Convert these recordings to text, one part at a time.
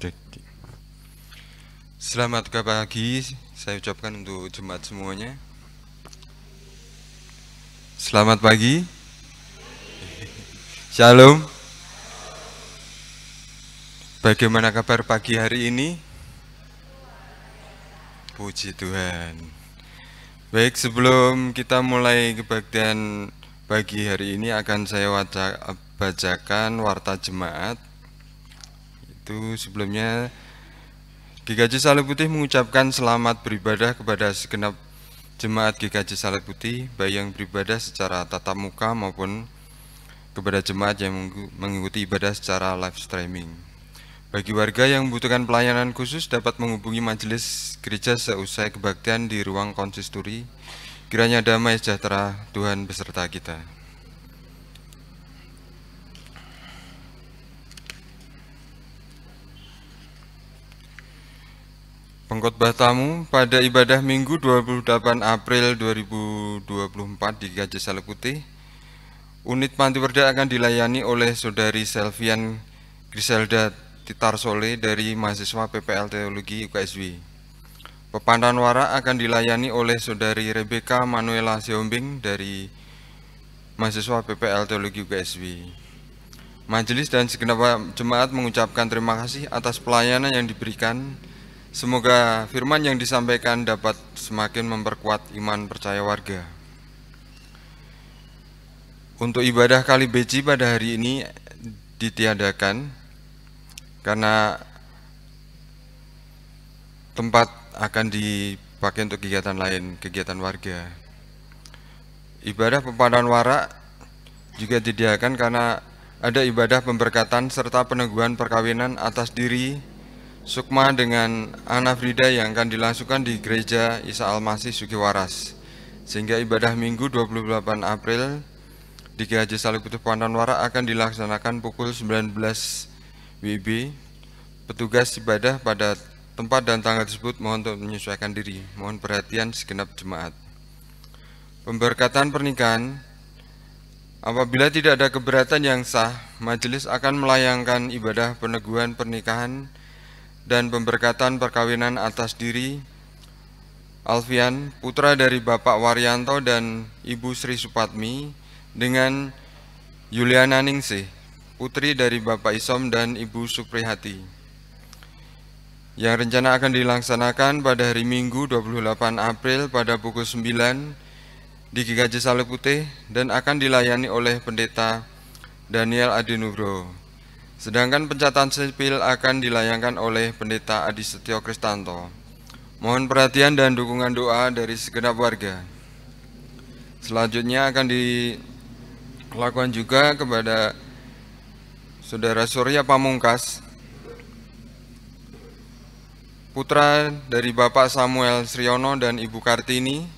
Cek. Selamat pagi, saya ucapkan untuk jemaat semuanya. Selamat pagi. Shalom. Bagaimana kabar pagi hari ini? Puji Tuhan. Baik, sebelum kita mulai kebaktian pagi hari ini akan saya bacakan warta jemaat. Itu sebelumnya GKJ Salib Putih mengucapkan selamat beribadah kepada segenap jemaat GKJ Salib Putih, baik yang beribadah secara tatap muka maupun kepada jemaat yang mengikuti ibadah secara live streaming. Bagi warga yang membutuhkan pelayanan khusus dapat menghubungi majelis gereja seusai kebaktian di ruang konsistori. Kiranya damai sejahtera Tuhan beserta kita. Pengkhotbah tamu pada ibadah Minggu 28 April 2024 di GKJ Salib Putih, unit Pantiwerda akan dilayani oleh Saudari Selvian Griselda Titarsole dari mahasiswa PPL Teologi UKSW. Pepandan wara akan dilayani oleh Saudari Rebecca Manuela Siombing dari mahasiswa PPL Teologi UKSW. Majelis dan segenap jemaat mengucapkan terima kasih atas pelayanan yang diberikan. Semoga firman yang disampaikan dapat semakin memperkuat iman percaya warga. Untuk ibadah kali beci pada hari ini ditiadakan karena tempat akan dipakai untuk kegiatan lain, kegiatan warga. Ibadah pepadan wara juga disediakan karena ada ibadah pemberkatan serta peneguhan perkawinan atas diri Sukma dengan Ana Frida yang akan dilangsungkan di Gereja Isa Al-Masih Sugiwaras. Sehingga ibadah Minggu 28 April di GKJ Salib Putih Pandanwara akan dilaksanakan pukul 19 WIB. Petugas ibadah pada tempat dan tanggal tersebut mohon untuk menyesuaikan diri. Mohon perhatian segenap jemaat. Pemberkatan pernikahan. Apabila tidak ada keberatan yang sah, majelis akan melayangkan ibadah peneguhan pernikahan dan pemberkatan perkawinan atas diri Alfian, putra dari Bapak Waryanto dan Ibu Sri Supatmi, dengan Yuliana Ningsih, putri dari Bapak Isom dan Ibu Suprihati, yang rencana akan dilaksanakan pada hari Minggu 28 April pada pukul 9 di GKJ Salib Putih dan akan dilayani oleh Pendeta Daniel Adinugro. Sedangkan pencatatan sipil akan dilayangkan oleh Pendeta Adi Setio Kristanto. Mohon perhatian dan dukungan doa dari segenap warga. Selanjutnya akan dilakukan juga kepada Saudara Surya Pamungkas, putra dari Bapak Samuel Sriono dan Ibu Kartini,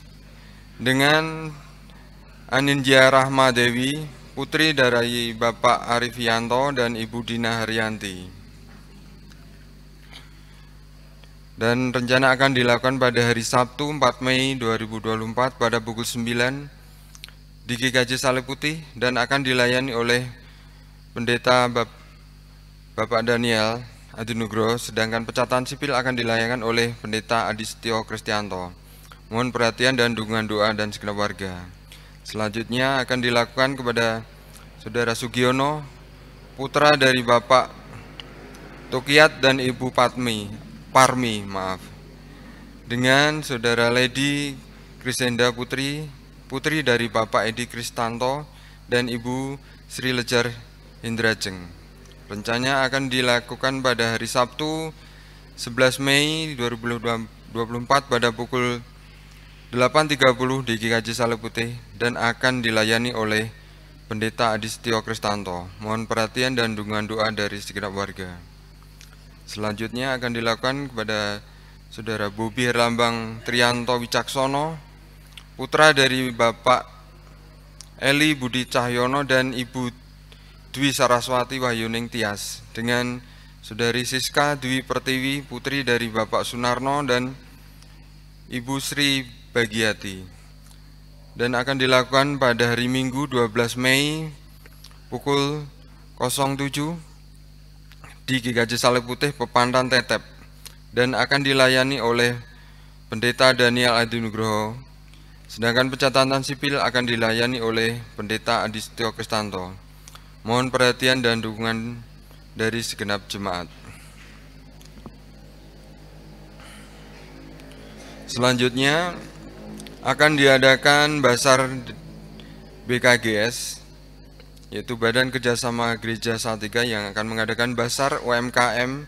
dengan Anindya Rahma Dewi, putri dari Bapak Arifianto dan Ibu Dina Haryanti. Dan rencana akan dilakukan pada hari Sabtu 4 Mei 2024 pada pukul 9 di GKJ Salib Putih dan akan dilayani oleh Pendeta Bapak Daniel Adinugro, sedangkan pencatatan sipil akan dilayangkan oleh Pendeta Adi Setio Kristianto. Mohon perhatian dan dukungan doa dan segenap warga. Selanjutnya akan dilakukan kepada Saudara Sugiono, putra dari Bapak Tukiat dan Ibu Parmi, dengan Saudara Lady Krisenda putri dari Bapak Edi Kristanto dan Ibu Sri Lejar Hindrajeng. Rencana akan dilakukan pada hari Sabtu 11 Mei 2024 pada pukul 8.30 di GKJ Salib Putih dan akan dilayani oleh Pendeta Adi Setio Kristanto. Mohon perhatian dan dukungan doa dari segenap warga. Selanjutnya akan dilakukan kepada Saudara Bobi Herlambang Trianto Wicaksono, putra dari Bapak Eli Budi Cahyono dan Ibu Dwi Saraswati Wahyuning Tias, dengan Saudari Siska Dwi Pertiwi, putri dari Bapak Sunarno dan Ibu Sri Bagiati, dan akan dilakukan pada hari Minggu 12 Mei pukul 07 di GKJ Saleh Putih Pepandan Tetep dan akan dilayani oleh Pendeta Daniel Adi Nugroho, sedangkan pencatatan sipil akan dilayani oleh Pendeta Adistio Kristanto. Mohon perhatian dan dukungan dari segenap jemaat. Selanjutnya akan diadakan Basar BKGS, yaitu Badan Kerjasama Gereja Salatiga, yang akan mengadakan Basar UMKM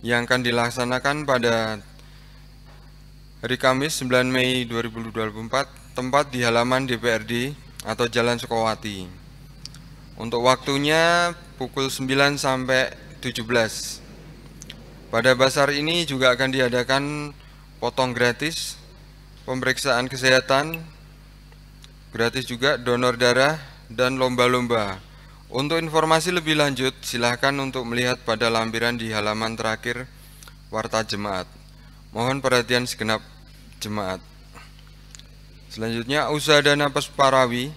yang akan dilaksanakan pada hari Kamis 9 Mei 2024, tempat di halaman DPRD atau Jalan Sukowati. Untuk waktunya pukul 9 sampai 17. Pada Basar ini juga akan diadakan potong gratis, pemeriksaan kesehatan gratis juga, donor darah, dan lomba-lomba. Untuk informasi lebih lanjut, silahkan untuk melihat pada lampiran di halaman terakhir Warta Jemaat. Mohon perhatian segenap jemaat. Selanjutnya, usaha dana Pesparawi.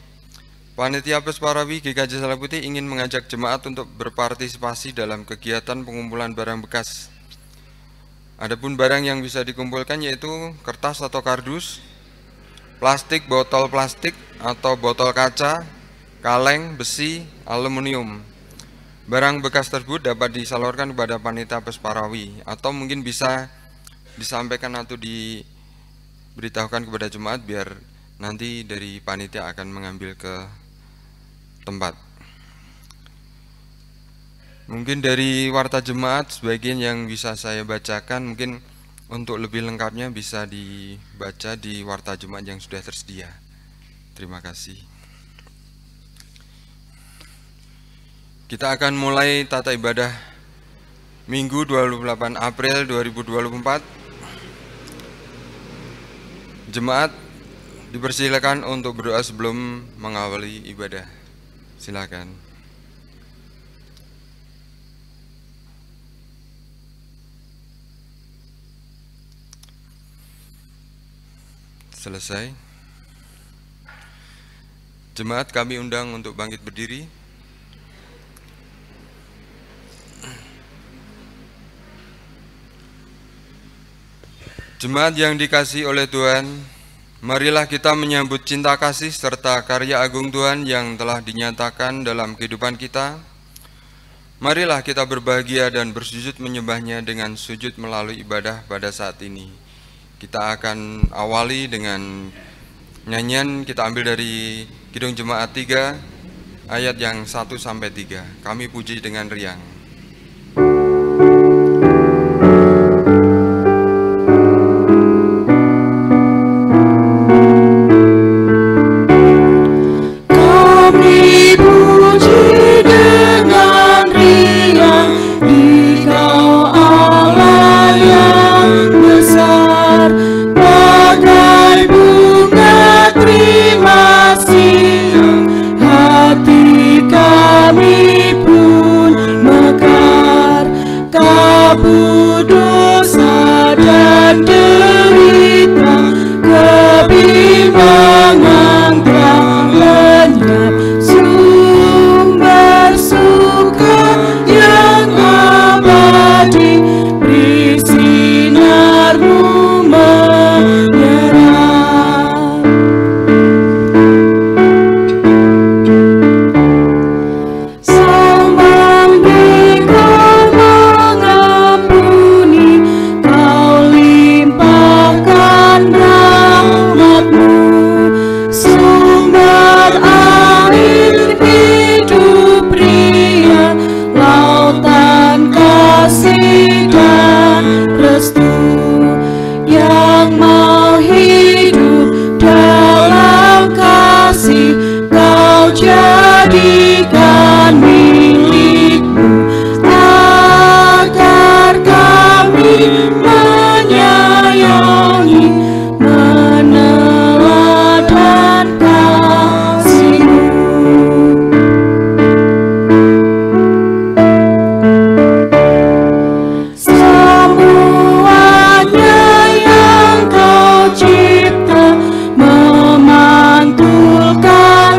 Panitia Pesparawi GKJ Saleh Putih ingin mengajak jemaat untuk berpartisipasi dalam kegiatan pengumpulan barang bekas. Adapun barang yang bisa dikumpulkan yaitu kertas atau kardus, plastik, botol plastik atau botol kaca, kaleng, besi, aluminium. Barang bekas tersebut dapat disalurkan kepada panitia Pesparawi atau mungkin bisa disampaikan atau diberitahukan kepada jemaat biar nanti dari panitia akan mengambil ke tempat. Mungkin dari warta jemaat sebagian yang bisa saya bacakan, mungkin untuk lebih lengkapnya bisa dibaca di warta jemaat yang sudah tersedia. Terima kasih. Kita akan mulai tata ibadah Minggu 28 April 2024. Jemaat dipersilakan untuk berdoa sebelum mengawali ibadah. Silakan. Selesai. Jemaat kami undang untuk bangkit berdiri. Jemaat yang dikasihi oleh Tuhan, marilah kita menyambut cinta kasih serta karya agung Tuhan yang telah dinyatakan dalam kehidupan kita. Marilah kita berbahagia dan bersujud menyembahnya dengan sujud melalui ibadah pada saat ini. Kita akan awali dengan nyanyian, kita ambil dari Kidung Jemaat 3 ayat yang 1 sampai 3. Kami puji dengan riang. Memantulkan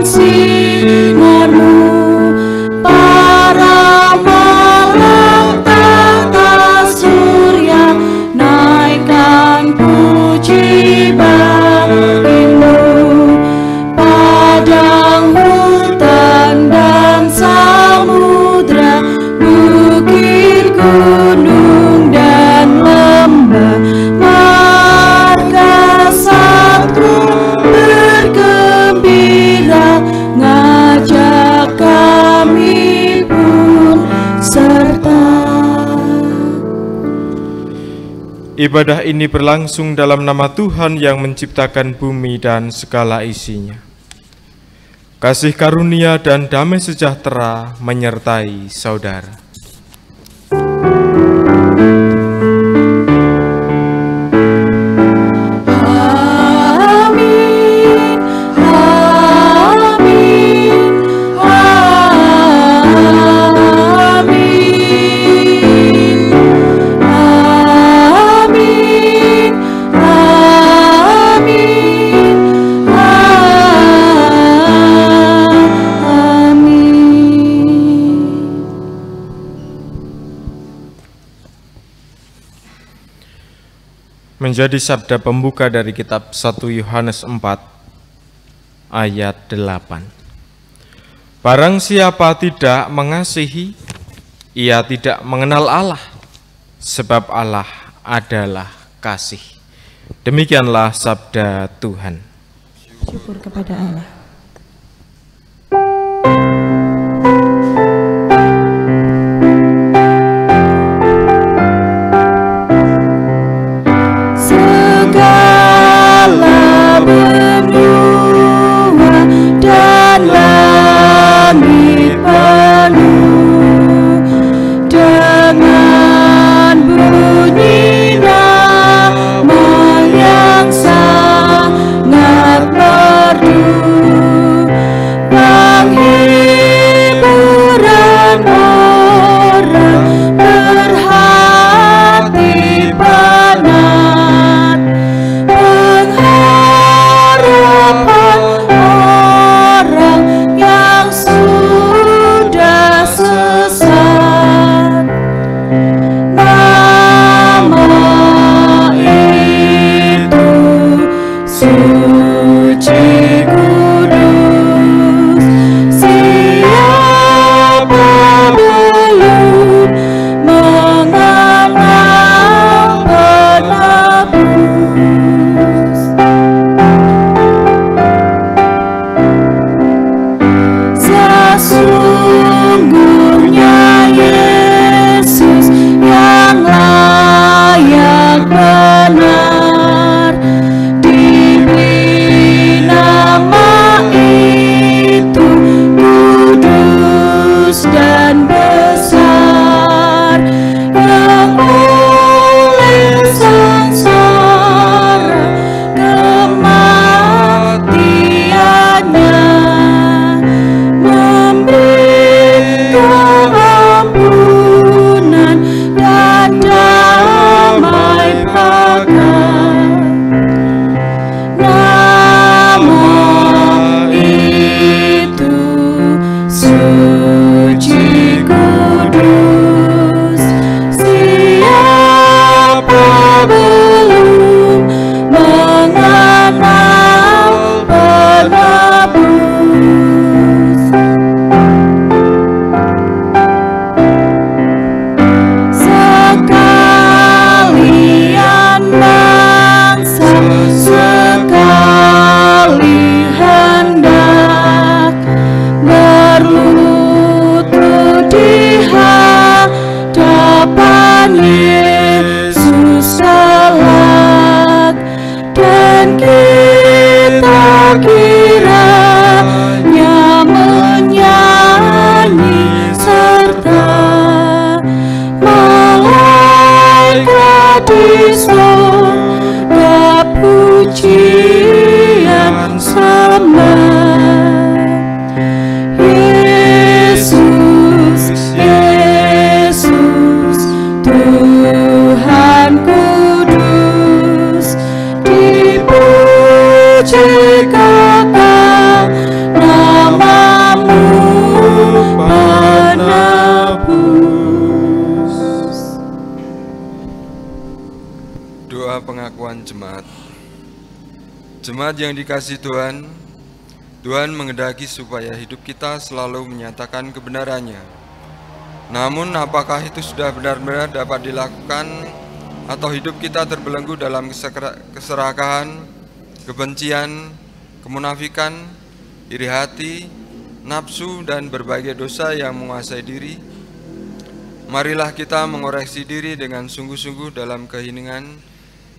padang, hutan, dan samudra, bukit, gunung, dan lembah, margasatku bergembira, ngajak kami pun serta. Ibadah ini berlangsung dalam nama Tuhan yang menciptakan bumi dan segala isinya. Kasih karunia dan damai sejahtera menyertai saudara. Menjadi sabda pembuka dari kitab 1 Yohanes 4 ayat 8. Barang siapa tidak mengasihi, ia tidak mengenal Allah, sebab Allah adalah kasih. Demikianlah sabda Tuhan. Syukur kepada Allah. Doa pengakuan jemaat. Jemaat yang dikasihi Tuhan, Tuhan menghendaki supaya hidup kita selalu menyatakan kebenarannya. Namun apakah itu sudah benar-benar dapat dilakukan atau hidup kita terbelenggu dalam keserakahan, kebencian, kemunafikan, iri hati, nafsu, dan berbagai dosa yang menguasai diri? Marilah kita mengoreksi diri dengan sungguh-sungguh dalam keheningan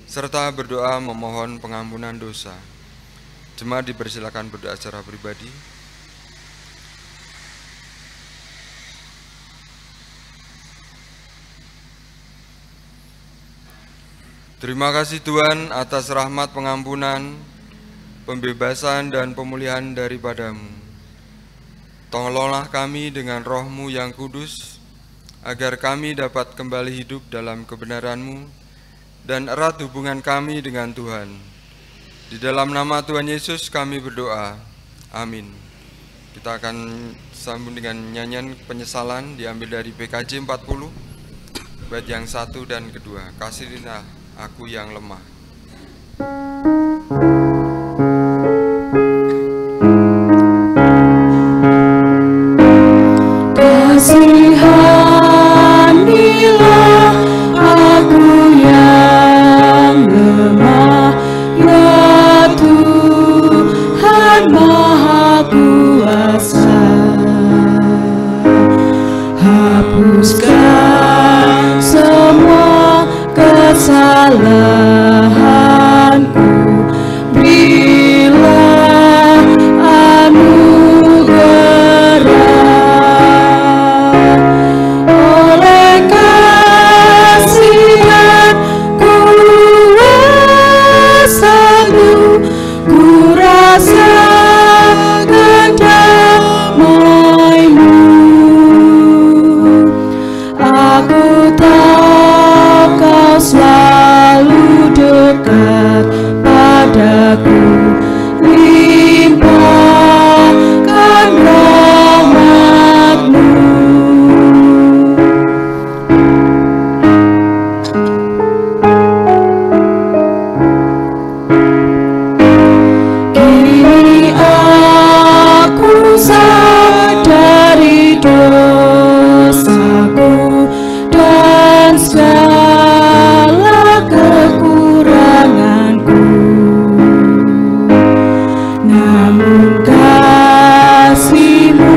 serta berdoa memohon pengampunan dosa. Jemaat dipersilakan berdoa secara pribadi. Terima kasih Tuhan atas rahmat pengampunan, pembebasan dan pemulihan daripadamu. Tolonglah kami dengan roh-Mu yang kudus, agar kami dapat kembali hidup dalam kebenaran-Mu dan erat hubungan kami dengan Tuhan. Di dalam nama Tuhan Yesus kami berdoa. Amin. Kita akan sambung dengan nyanyian penyesalan diambil dari PKJ 40, bait yang 1 dan kedua. Kasihilah aku yang lemah. Kasihanilah aku yang lemah, ya Tuhan Maha Kuasa. Hapuskan semua kesalahanku, berilah anugerah. Oleh kasihan kuasa-Mu, ku rasakan damai-Mu. Aku tahu Kau selalu dekat padaku, limpahkan rahmat-Mu. Kini aku sadari dosaku dan segala kekuranganku. Namun kasih-Mu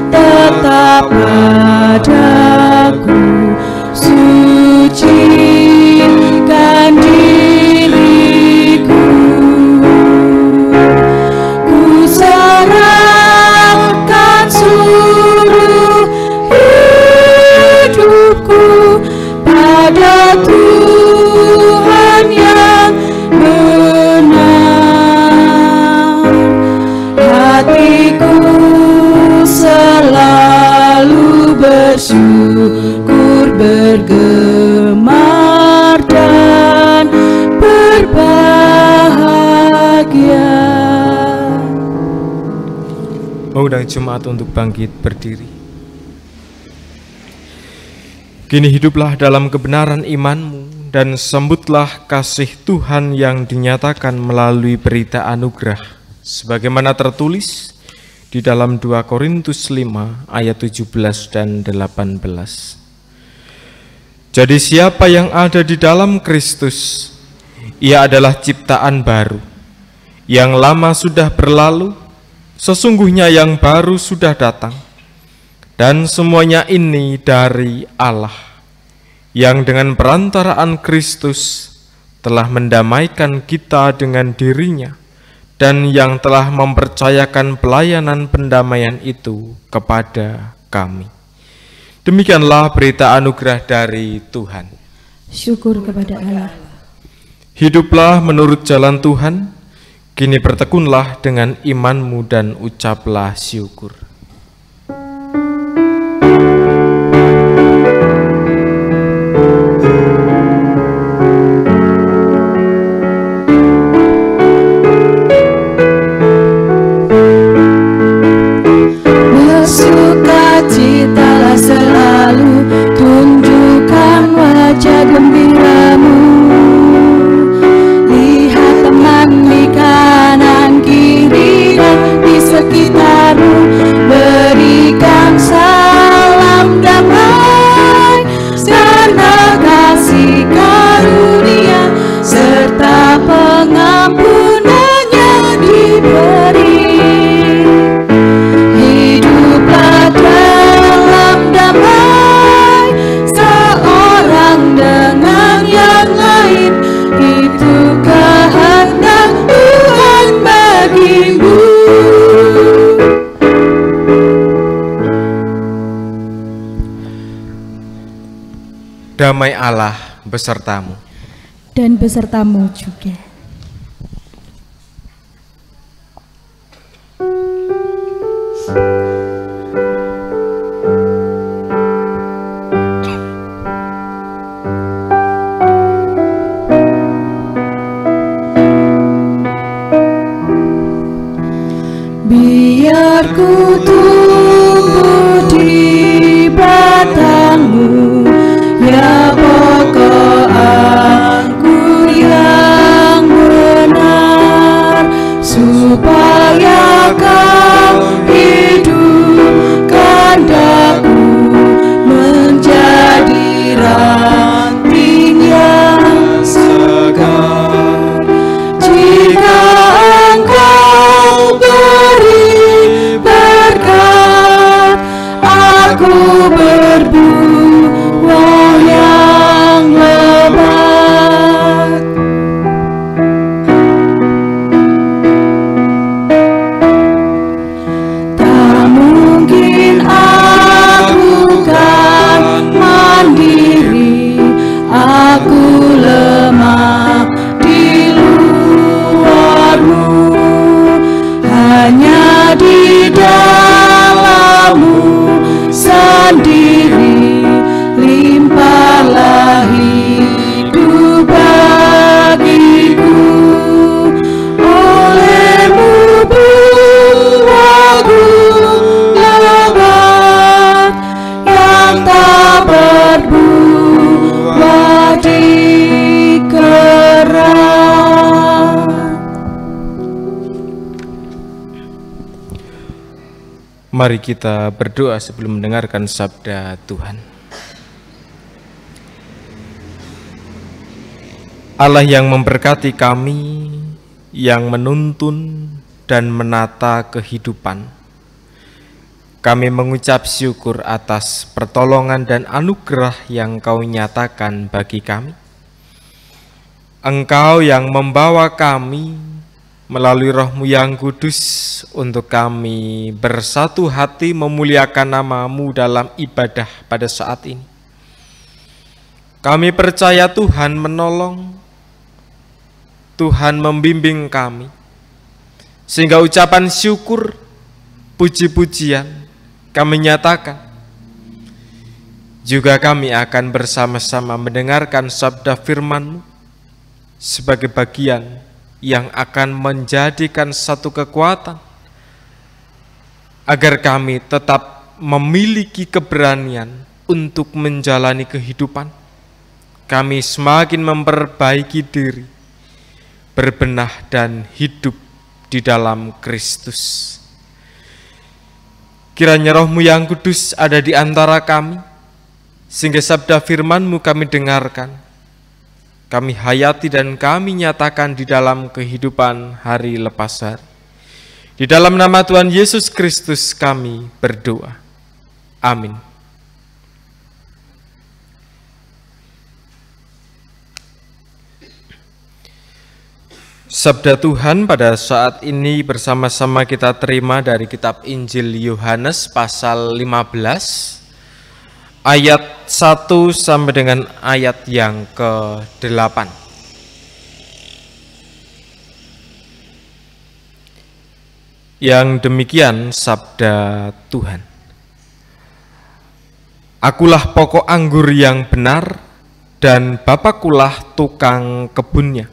tetap padaku, sucikan diriku. Ku serahkan seluruh hidupku pada Tuhan yang benar. Hatiku selalu bersyukur, bergemar dan berbahagia. Mengundang jemaat untuk bangkit berdiri. Kini hiduplah dalam kebenaran iman-Mu dan sambutlah kasih Tuhan yang dinyatakan melalui berita anugerah, sebagaimana tertulis di dalam 2 Korintus 5 ayat 17 dan 18. Jadi siapa yang ada di dalam Kristus, ia adalah ciptaan baru. Yang lama sudah berlalu, sesungguhnya yang baru sudah datang. Dan semuanya ini dari Allah, yang dengan perantaraan Kristus telah mendamaikan kita dengan dirinya, dan yang telah mempercayakan pelayanan pendamaian itu kepada kami. Demikianlah berita anugerah dari Tuhan. Syukur kepada Allah. Hiduplah menurut jalan Tuhan, kini bertekunlah dengan iman-Mu dan ucaplah syukur. Bersukacitalah selalu, tunjukkan wajah gembira-Mu. Lihat teman di kanan kiri dan di Damai Allah besertamu. Dan besertamu juga. Biar ku tumbuh di batangmu, ya pokok anggur yang benar, supaya kau hidupkan daku menjadi ranting yang segar. Jika engkau beri berkat, aku berbuah yang lebat. Tak mungkin aku kan mandiri, aku lemah di luarmu. Hanya di dalammu sendiri limpahlah hidup bagiku. Olehmu buahku lebat yang tak berbuah di keran. Mari kita berdoa sebelum mendengarkan sabda Tuhan. Allah yang memberkati kami, yang menuntun dan menata kehidupan, kami mengucap syukur atas pertolongan dan anugerah yang Kau nyatakan bagi kami. Engkau yang membawa kami melalui Roh-Mu yang kudus untuk kami bersatu hati memuliakan nama-Mu dalam ibadah pada saat ini. Kami percaya Tuhan menolong, Tuhan membimbing kami, sehingga ucapan syukur, puji-pujian kami nyatakan. Juga kami akan bersama-sama mendengarkan sabda firman-Mu sebagai bagian yang akan menjadikan satu kekuatan agar kami tetap memiliki keberanian untuk menjalani kehidupan. Kami semakin memperbaiki diri, berbenah dan hidup di dalam Kristus. Kiranya Roh-Mu yang kudus ada di antara kami, sehingga sabda firman-Mu kami dengarkan, kami hayati dan kami nyatakan di dalam kehidupan hari lepas hari. Di dalam nama Tuhan Yesus Kristus kami berdoa. Amin. Sabda Tuhan pada saat ini bersama-sama kita terima dari kitab Injil Yohanes pasal 15. Ayat 1 sampai dengan ayat yang ke-8. Yang demikian sabda Tuhan. Akulah pokok anggur yang benar, dan Bapakulah tukang kebunnya.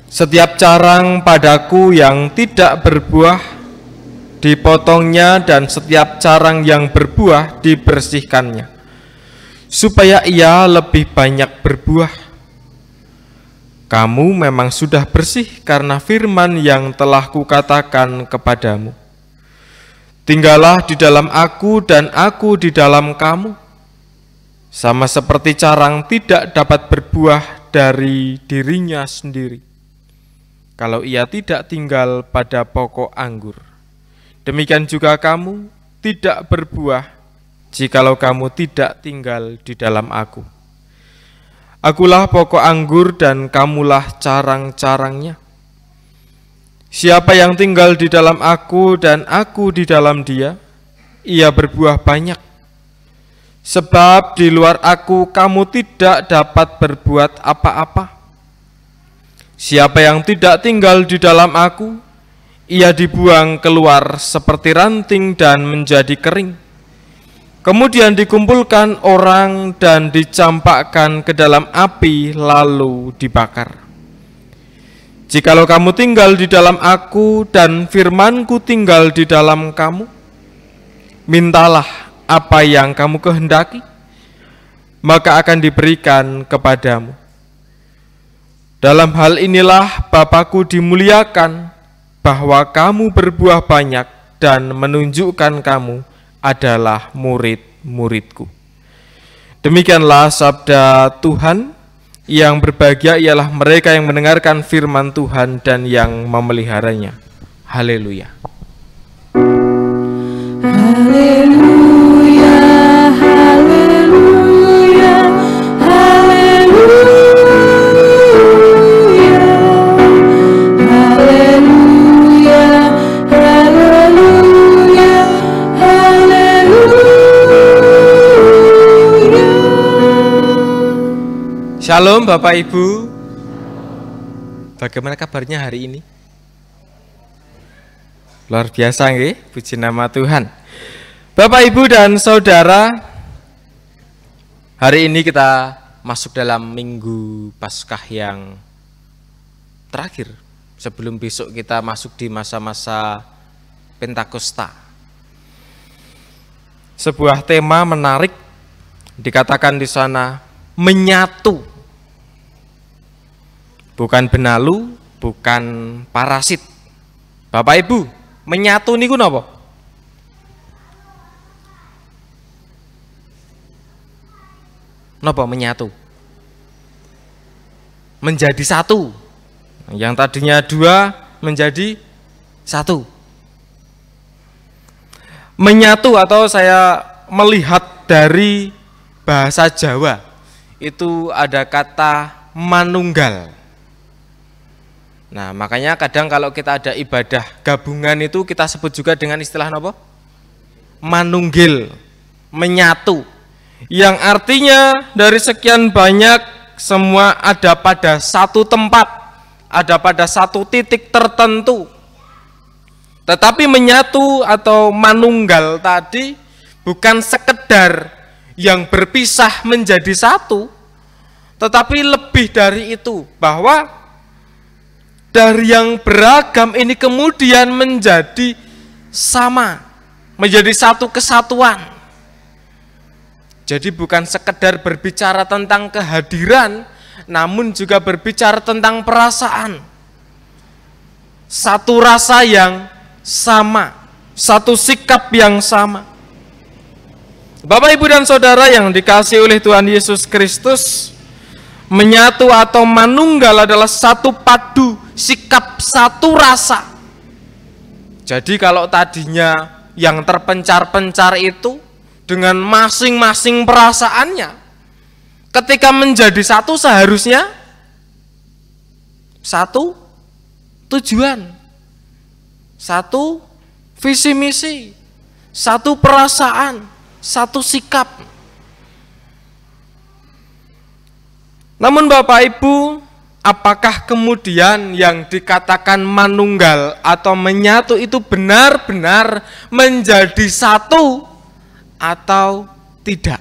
Setiap carang padaku yang tidak berbuah dipotongnya, dan setiap carang yang berbuah dibersihkannya, supaya ia lebih banyak berbuah. Kamu memang sudah bersih karena firman yang telah kukatakan kepadamu. Tinggallah di dalam aku dan aku di dalam kamu. Sama seperti carang tidak dapat berbuah dari dirinya sendiri kalau ia tidak tinggal pada pokok anggur. Demikian juga kamu tidak berbuah jikalau kamu tidak tinggal di dalam aku. Akulah pokok anggur dan kamulah carang-carangnya. Siapa yang tinggal di dalam aku dan aku di dalam dia, ia berbuah banyak. Sebab di luar aku kamu tidak dapat berbuat apa-apa. Siapa yang tidak tinggal di dalam aku, ia dibuang keluar seperti ranting dan menjadi kering. Kemudian dikumpulkan orang dan dicampakkan ke dalam api lalu dibakar. Jikalau kamu tinggal di dalam aku dan firmanku tinggal di dalam kamu, mintalah apa yang kamu kehendaki, maka akan diberikan kepadamu. Dalam hal inilah Bapa-Ku dimuliakan, bahwa kamu berbuah banyak dan menunjukkan kamu adalah murid-muridku. Demikianlah sabda Tuhan. Yang berbahagia ialah mereka yang mendengarkan firman Tuhan dan yang memeliharanya. Haleluya. Haleluya, haleluya, haleluya, haleluya, haleluya, haleluya. Shalom Bapak Ibu. Bagaimana kabarnya hari ini? Luar biasa nggih, puji nama Tuhan. Bapak Ibu dan Saudara, hari ini kita masuk dalam Minggu Paskah yang terakhir sebelum besok kita masuk di masa-masa Pentakosta. Sebuah tema menarik dikatakan di sana, menyatu. Bukan benalu, bukan parasit. Bapak Ibu, menyatu niku napa? Napa menyatu? Menjadi satu. Yang tadinya dua menjadi satu. Menyatu atau saya melihat dari bahasa Jawa itu ada kata manunggal. Nah, makanya kadang kalau kita ada ibadah gabungan itu kita sebut juga dengan istilah apa? Manunggil, menyatu. Yang artinya dari sekian banyak semua ada pada satu tempat, ada pada satu titik tertentu. Tetapi menyatu atau manunggal tadi bukan sekedar yang berpisah menjadi satu, tetapi lebih dari itu, bahwa dari yang beragam ini kemudian menjadi sama, menjadi satu kesatuan. Jadi bukan sekedar berbicara tentang kehadiran, namun juga berbicara tentang perasaan. Satu rasa yang sama, satu sikap yang sama. Bapak, Ibu, dan Saudara yang dikasihi oleh Tuhan Yesus Kristus, menyatu atau manunggal adalah satu padu sikap, satu rasa. Jadi kalau tadinya yang terpencar-pencar itu dengan masing-masing perasaannya, ketika menjadi satu seharusnya satu tujuan, satu visi misi, satu perasaan, satu sikap. Namun Bapak Ibu, apakah kemudian yang dikatakan manunggal atau menyatu itu benar-benar menjadi satu atau tidak?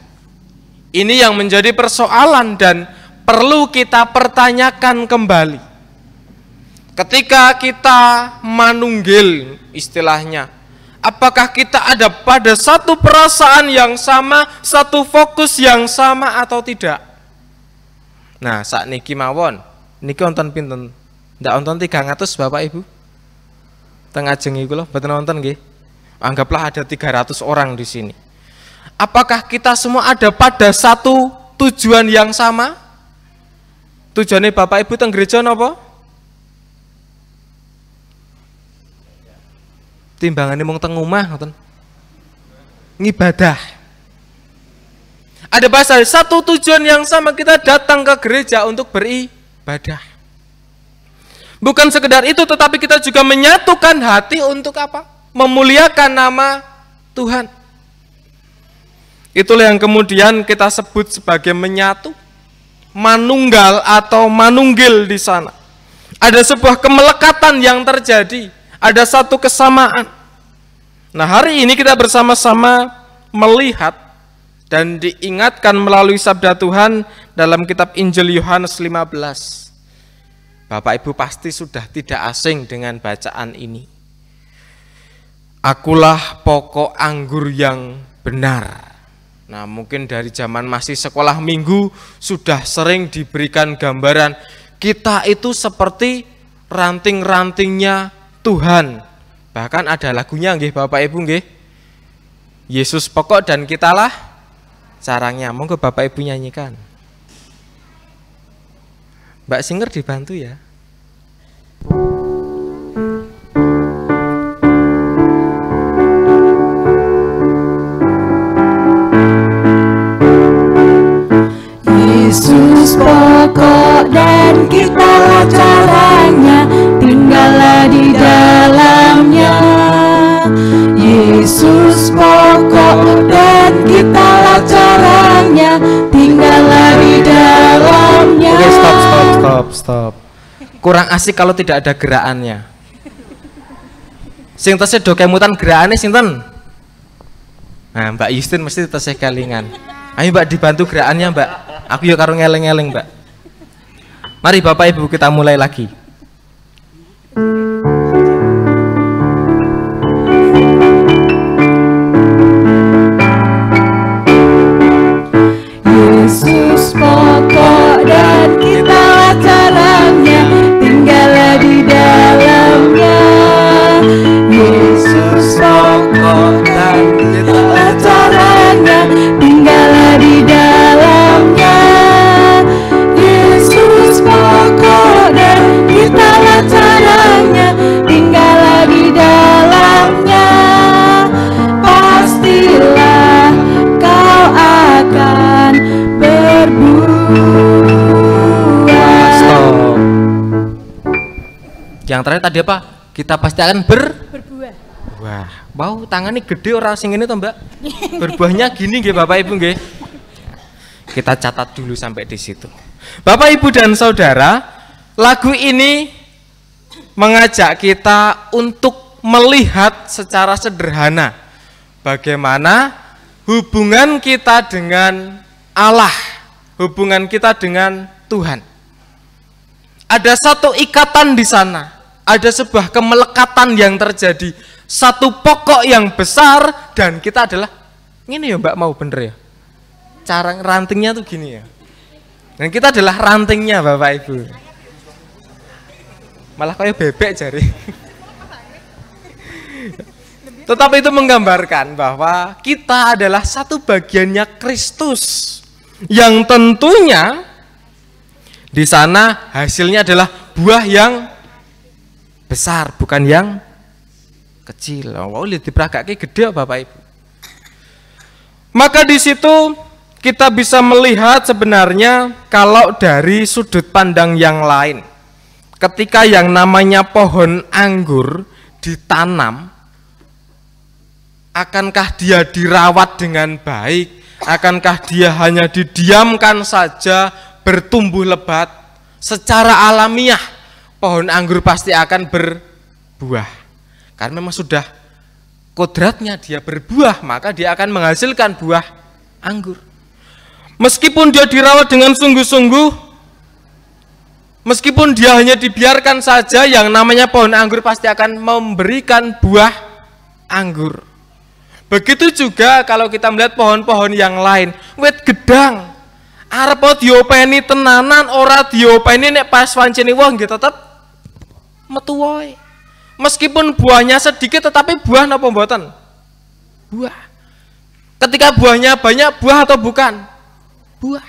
Ini yang menjadi persoalan dan perlu kita pertanyakan kembali. Ketika kita manunggil istilahnya, apakah kita ada pada satu perasaan yang sama, satu fokus yang sama atau tidak? Nah, saat niki mawon, niki wonten pinten? Ndak wonten 300 Bapak Ibu. Teng ajeng iku lho, mboten wonten nggih. Anggaplah ada 300 orang di sini. Apakah kita semua ada pada satu tujuan yang sama? Tujuannya Bapak Ibu teng gereja napa? Timbangane mung teng omah ngoten. Ngibadah. Ada bahasa satu tujuan yang sama, kita datang ke gereja untuk beribadah. Bukan sekedar itu, tetapi kita juga menyatukan hati untuk apa? Memuliakan nama Tuhan. Itulah yang kemudian kita sebut sebagai menyatu, manunggal atau manunggil di sana. Ada sebuah kemelekatan yang terjadi, ada satu kesamaan. Nah, hari ini kita bersama-sama melihat dan diingatkan melalui sabda Tuhan dalam kitab Injil Yohanes 15. Bapak Ibu pasti sudah tidak asing dengan bacaan ini. Akulah pokok anggur yang benar. Nah, mungkin dari zaman masih sekolah minggu sudah sering diberikan gambaran kita itu seperti ranting-rantingnya Tuhan. Bahkan ada lagunya nggih Bapak Ibu nggih. Yesus pokok dan kitalah sarangnya. Monggo Bapak Ibu nyanyikan. Mbak Singer dibantu ya. Yesus pokok dan kitalah caranya, tinggallah di dalamnya. Yesus pokok dan kitalah caranya, tinggallah di dalamnya. Oke, stop. Kurang asik kalau tidak ada gerakannya. Sing tesih do kemutan gerakane sinten? Nah, Mbak Justin mesti tesih kelingan. Ayo Mbak dibantu gerakannya Mbak. Aku yuk karo ngeleng-ngeleng Mbak. Mari Bapak Ibu kita mulai lagi. Yesus pokok dan kitalah caranya, tinggallah di dalamnya. Yesus pokok dan kitalah caranya, tinggallah di dalamnya. Yesus pokok dan kitalah caranya, tinggallah di dalamnya. Pastilah kau akan berbuah. Stop. Yang terakhir tadi apa? Kita pasti akan berbuah. Wah, wow, tangannya gede orang sing ini toh Mbak. Berbuahnya gini nggih Bapak Ibu nggih. Kita catat dulu sampai di situ. Bapak Ibu dan Saudara, lagu ini mengajak kita untuk melihat secara sederhana bagaimana hubungan kita dengan Allah, hubungan kita dengan Tuhan. Ada satu ikatan di sana, ada sebuah kemelekatan yang terjadi, satu pokok yang besar, dan kita adalah ini ya Mbak, mau bener ya? Cara rantingnya tuh gini ya. Dan kita adalah rantingnya Bapak Ibu. Malah kayak bebek jari. Tetapi itu menggambarkan bahwa kita adalah satu bagiannya Kristus, yang tentunya di sana hasilnya adalah buah yang besar, bukan yang kecil. Wow, lihat diperagake gede Bapak Ibu. Maka di situ kita bisa melihat sebenarnya kalau dari sudut pandang yang lain, ketika yang namanya pohon anggur ditanam, akankah dia dirawat dengan baik? Akankah dia hanya didiamkan saja bertumbuh lebat? Secara alamiah pohon anggur pasti akan berbuah, karena memang sudah kodratnya dia berbuah, maka dia akan menghasilkan buah anggur. Meskipun dia dirawat dengan sungguh-sungguh, meskipun dia hanya dibiarkan saja, yang namanya pohon anggur pasti akan memberikan buah anggur. Begitu juga kalau kita melihat pohon-pohon yang lain, wit gedang, arep diopeni tenanan, ora diopeni nek pas wancine wong nggih tetep metu wae. Meskipun buahnya sedikit tetapi buah napa mboten? Buah. Ketika buahnya banyak, buah atau bukan? Buah.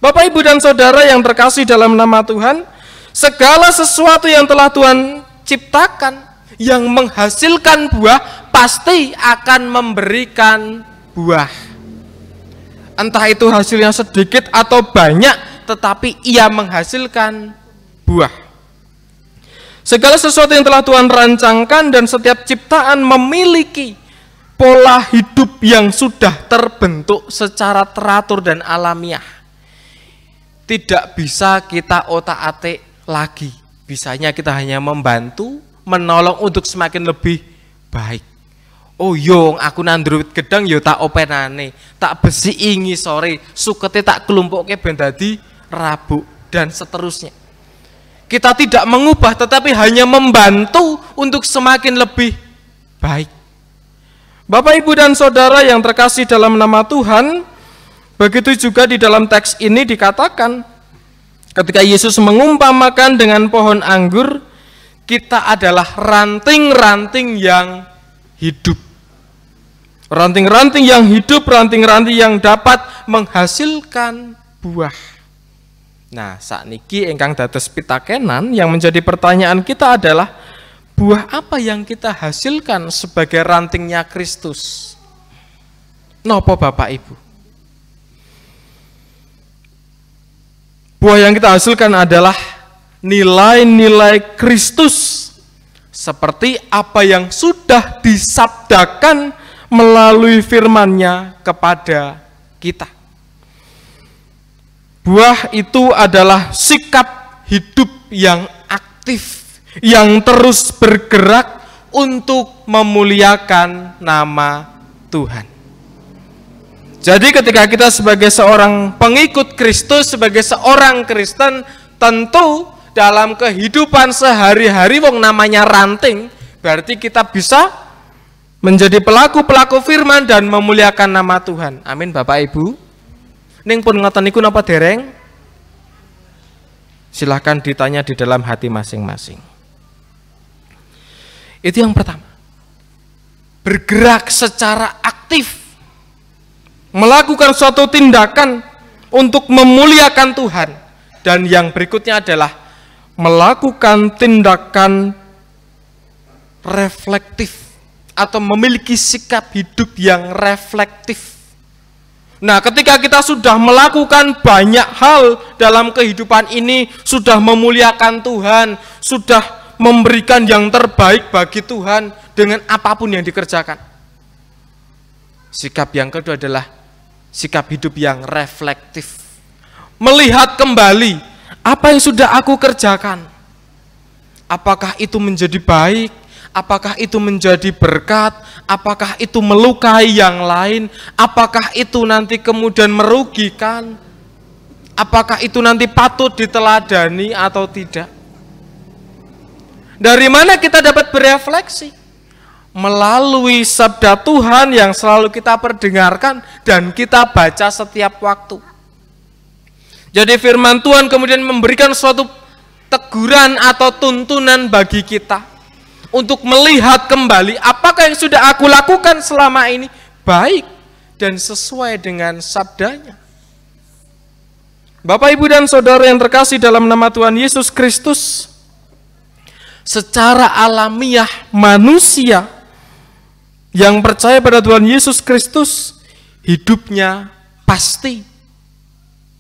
Bapak Ibu dan Saudara yang terkasih dalam nama Tuhan, segala sesuatu yang telah Tuhan ciptakan yang menghasilkan buah pasti akan memberikan buah. Entah itu hasilnya sedikit atau banyak, tetapi ia menghasilkan buah. Segala sesuatu yang telah Tuhan rancangkan dan setiap ciptaan memiliki pola hidup yang sudah terbentuk secara teratur dan alamiah. Tidak bisa kita otak-atik lagi. Bisanya kita hanya membantu, menolong untuk semakin lebih baik. Oh yo, aku nandruwit gedang yo tak openane, tak besi ingi sore, sukete tak kelumpuke ben dadi rabuk dan seterusnya. Kita tidak mengubah tetapi hanya membantu untuk semakin lebih baik. Bapak, Ibu, dan Saudara yang terkasih dalam nama Tuhan, begitu juga di dalam teks ini dikatakan ketika Yesus mengumpamakan dengan pohon anggur, kita adalah ranting-ranting yang hidup. Ranting-ranting yang hidup, ranting-ranting yang dapat menghasilkan buah. Nah, sakniki ingkang dados pitakenan yang menjadi pertanyaan kita adalah buah apa yang kita hasilkan sebagai rantingnya Kristus? Nopo Bapak Ibu? Buah yang kita hasilkan adalah nilai-nilai Kristus seperti apa yang sudah disabdakan melalui firman-Nya kepada kita. Buah itu adalah sikap hidup yang aktif, yang terus bergerak untuk memuliakan nama Tuhan. Jadi ketika kita sebagai seorang pengikut Kristus, sebagai seorang Kristen, tentu dalam kehidupan sehari-hari wong namanya ranting, berarti kita bisa menjadi pelaku-pelaku firman dan memuliakan nama Tuhan. Amin Bapak Ibu. Ning pun ngoten niku napa dereng? Silahkan ditanya di dalam hati masing-masing. Itu yang pertama. Bergerak secara aktif. Melakukan suatu tindakan untuk memuliakan Tuhan. Dan yang berikutnya adalah melakukan tindakan reflektif atau memiliki sikap hidup yang reflektif. Nah, ketika kita sudah melakukan banyak hal dalam kehidupan ini, sudah memuliakan Tuhan, sudah memberikan yang terbaik bagi Tuhan dengan apapun yang dikerjakan. Sikap yang kedua adalah sikap hidup yang reflektif. Melihat kembali apa yang sudah aku kerjakan. Apakah itu menjadi baik? Apakah itu menjadi berkat? Apakah itu melukai yang lain? Apakah itu nanti kemudian merugikan? Apakah itu nanti patut diteladani atau tidak? Dari mana kita dapat berefleksi? Melalui sabda Tuhan yang selalu kita perdengarkan dan kita baca setiap waktu. Jadi firman Tuhan kemudian memberikan suatu teguran atau tuntunan bagi kita untuk melihat kembali apakah yang sudah aku lakukan selama ini baik dan sesuai dengan sabdanya. Bapak, Ibu, dan Saudara yang terkasih dalam nama Tuhan Yesus Kristus, secara alamiah manusia yang percaya pada Tuhan Yesus Kristus, hidupnya pasti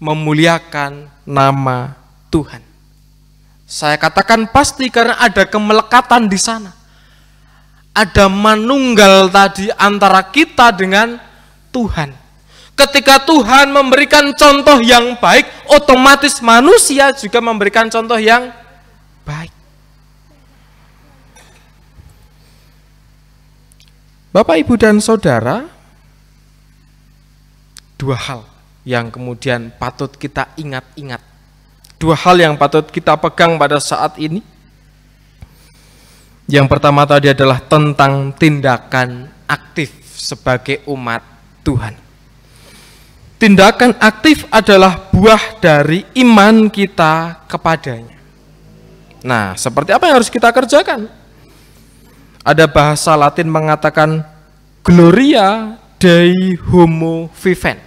memuliakan nama Tuhan. Saya katakan pasti karena ada kemelekatan di sana. Ada manunggal tadi antara kita dengan Tuhan. Ketika Tuhan memberikan contoh yang baik, otomatis manusia juga memberikan contoh yang baik. Bapak, Ibu, dan Saudara, dua hal yang kemudian patut kita ingat-ingat. Dua hal yang patut kita pegang pada saat ini. Yang pertama tadi adalah tentang tindakan aktif sebagai umat Tuhan. Tindakan aktif adalah buah dari iman kita kepadanya. Nah, seperti apa yang harus kita kerjakan? Ada bahasa Latin mengatakan Gloria Dei Homo Vivent.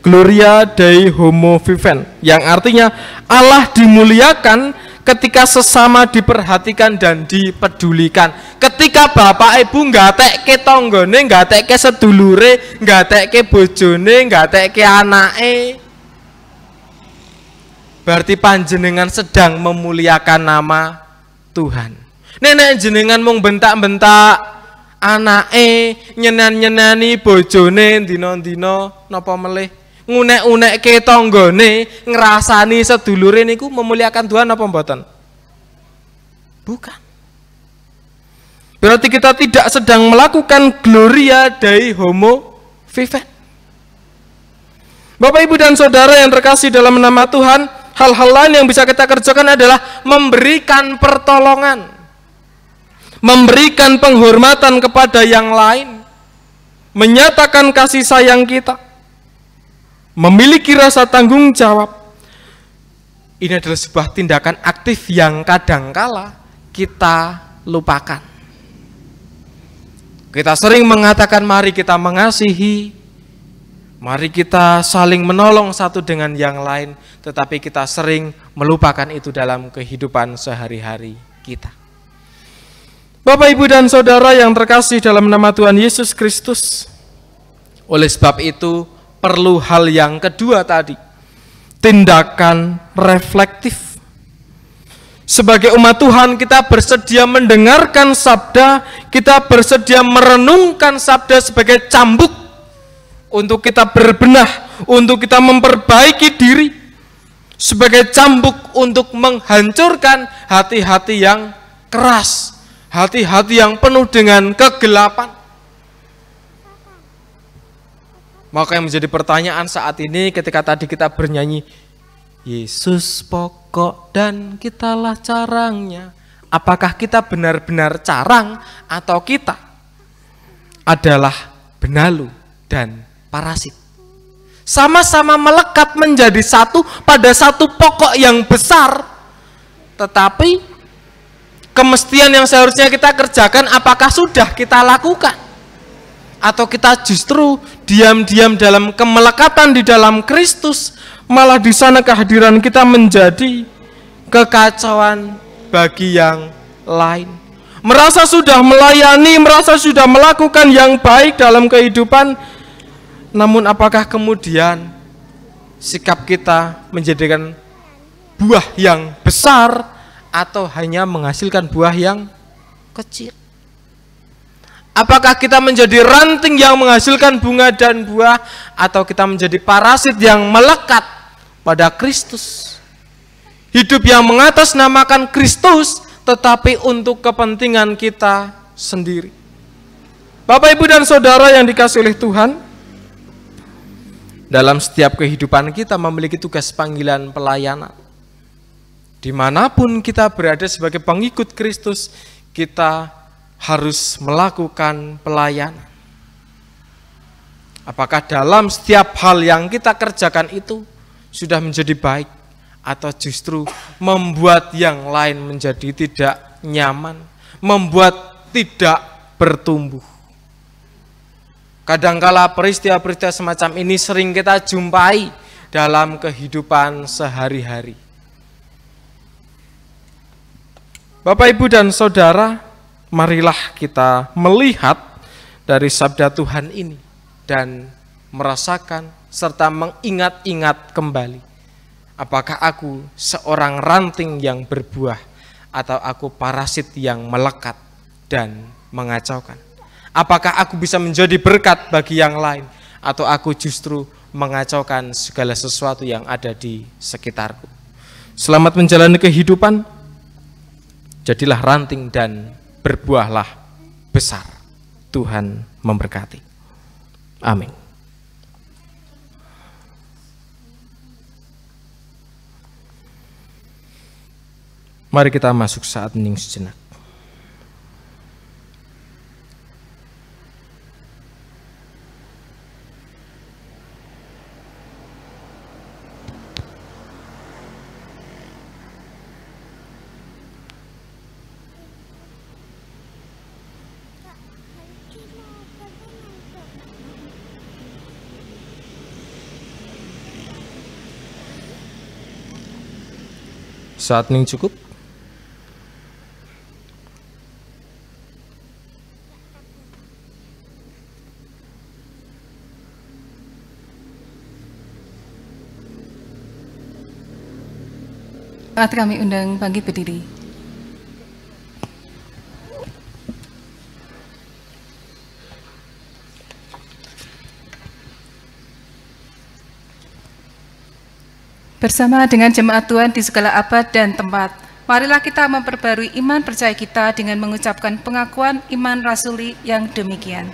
Gloria Dei Homo Vivent, yang artinya Allah dimuliakan ketika sesama diperhatikan dan dipedulikan. Ketika Bapak Ibu nggatekke tanggane, nggatekke sedulure, nggatekke bojone, nggatekke anake, berarti panjenengan sedang memuliakan nama Tuhan. Nenek jenengan mung bentak-bentak, anake nyenan-nyenani bojone dina-dina napa melih ngunek-unekke tanggane ngrasani sedulure niku memuliakan Tuhan apa mboten? Bukan. Berarti kita tidak sedang melakukan gloria dei homo vivet. Bapak, Ibu, dan Saudara yang terkasih dalam nama Tuhan, hal-hal lain yang bisa kita kerjakan adalah memberikan pertolongan, memberikan penghormatan kepada yang lain, menyatakan kasih sayang kita, memiliki rasa tanggung jawab. Ini adalah sebuah tindakan aktif yang kadangkala kita lupakan. Kita sering mengatakan mari kita mengasihi, mari kita saling menolong satu dengan yang lain, tetapi kita sering melupakan itu dalam kehidupan sehari-hari kita. Bapak, Ibu, dan Saudara yang terkasih dalam nama Tuhan Yesus Kristus, oleh sebab itu perlu hal yang kedua tadi, tindakan reflektif. Sebagai umat Tuhan kita bersedia mendengarkan sabda, kita bersedia merenungkan sabda sebagai cambuk untuk kita berbenah, untuk kita memperbaiki diri, sebagai cambuk untuk menghancurkan hati-hati yang keras, hati-hati yang penuh dengan kegelapan. Maka yang menjadi pertanyaan saat ini ketika tadi kita bernyanyi Yesus pokok dan kitalah carangnya, apakah kita benar-benar carang atau kita adalah benalu dan parasit? Sama-sama melekat menjadi satu pada satu pokok yang besar, tetapi kemestian yang seharusnya kita kerjakan apakah sudah kita lakukan? Atau kita justru diam-diam dalam kemelekatan di dalam Kristus, malah di sana kehadiran kita menjadi kekacauan bagi yang lain. Merasa sudah melayani, merasa sudah melakukan yang baik dalam kehidupan, namun apakah kemudian sikap kita menjadikan buah yang besar atau hanya menghasilkan buah yang kecil? Apakah kita menjadi ranting yang menghasilkan bunga dan buah, atau kita menjadi parasit yang melekat pada Kristus? Hidup yang mengatasnamakan Kristus, tetapi untuk kepentingan kita sendiri. Bapak, Ibu, dan Saudara yang dikasihi oleh Tuhan, dalam setiap kehidupan kita memiliki tugas panggilan pelayanan. Dimanapun kita berada sebagai pengikut Kristus, kita harus melakukan pelayanan. Apakah dalam setiap hal yang kita kerjakan itu sudah menjadi baik, atau justru membuat yang lain menjadi tidak nyaman, membuat tidak bertumbuh? Kadangkala peristiwa-peristiwa semacam ini sering kita jumpai dalam kehidupan sehari-hari. Bapak, Ibu, dan Saudara, marilah kita melihat dari sabda Tuhan ini dan merasakan serta mengingat-ingat kembali. Apakah aku seorang ranting yang berbuah, atau aku parasit yang melekat dan mengacaukan? Apakah aku bisa menjadi berkat bagi yang lain, atau aku justru mengacaukan segala sesuatu yang ada di sekitarku? Selamat menjalani kehidupan, jadilah ranting dan berbuahlah besar. Tuhan memberkati. Amin. Mari kita masuk saat hening sejenak. Saat hening cukup? Saat kami undang bangkit berdiri. Bersama dengan jemaat Tuhan di segala abad dan tempat, marilah kita memperbarui iman percaya kita dengan mengucapkan pengakuan iman rasuli yang demikian.